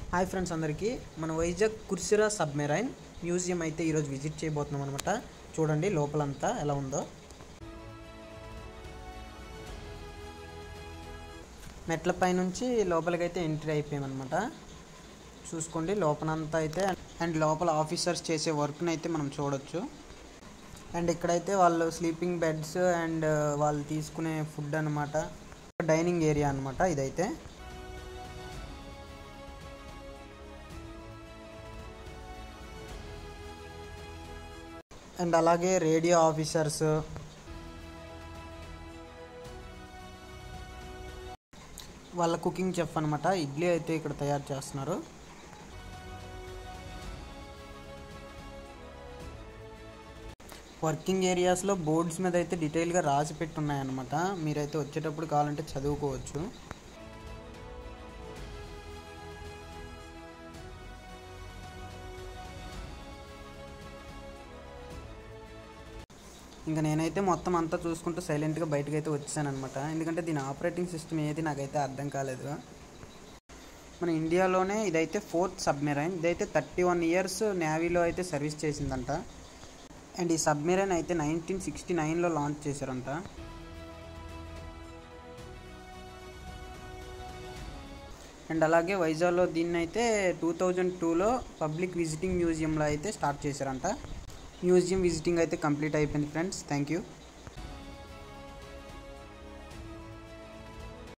Hi friends అందరికీ మన Vizag కుర్సిరా submarine museum అయితే ఈరోజు విజిట్ చేయబోతున్నాం అనమాట. చూడండి లోపలంతా ఎలా ఉందో. మెట్లపై నుంచి లోపలికైతే ఎంట్రీ అయిపోయామన్నమాట. చూసుకోండి లోపలంతా అయితే. అండ్ లోపల ఆఫీసర్స్ చేసే వర్క్ని అయితే మనం చూడొచ్చు. అండ్ ఇక్కడైతే వాళ్ళు స్లీపింగ్ బెడ్స్ అండ్ వాళ్ళు తీసుకునే ఫుడ్ అనమాట. డైనింగ్ ఏరియా అనమాట ఇదైతే. అండ్ అలాగే రేడియో ఆఫీసర్స్, వాళ్ళ కుకింగ్ చెఫ్ అనమాట. ఇడ్లీ అయితే ఇక్కడ తయారు చేస్తున్నారు. వర్కింగ్ ఏరియాస్లో బోర్డ్స్ మీద అయితే డీటెయిల్గా రాసి పెట్టున్నాయన్నమాట. మీరైతే వచ్చేటప్పుడు కావాలంటే చదువుకోవచ్చు. ఇంకా నేనైతే మొత్తం అంతా చూసుకుంటూ సైలెంట్గా బయటకు అయితే వచ్చాను అనమాట. ఎందుకంటే దీని ఆపరేటింగ్ సిస్టమ్ ఏది నాకైతే అర్థం కాలేదు. మన ఇండియాలోనే ఇదైతే 4th సబ్మెరైన్. ఇదైతే 31 years నేవీలో అయితే సర్వీస్ చేసిందంట. అండ్ ఈ సబ్మెరైన్ అయితే 1969లో లాంచ్ చేశారంట. అండ్ అలాగే వైజాగ్లో దీన్ని అయితే 2002లో పబ్లిక్ విజిటింగ్ మ్యూజియంలో అయితే స్టార్ట్ చేశారంట. మ్యూజియం విజిటింగ్ అయితే కంప్లీట్ అయిపోయింది ఫ్రెండ్స్. Thank you.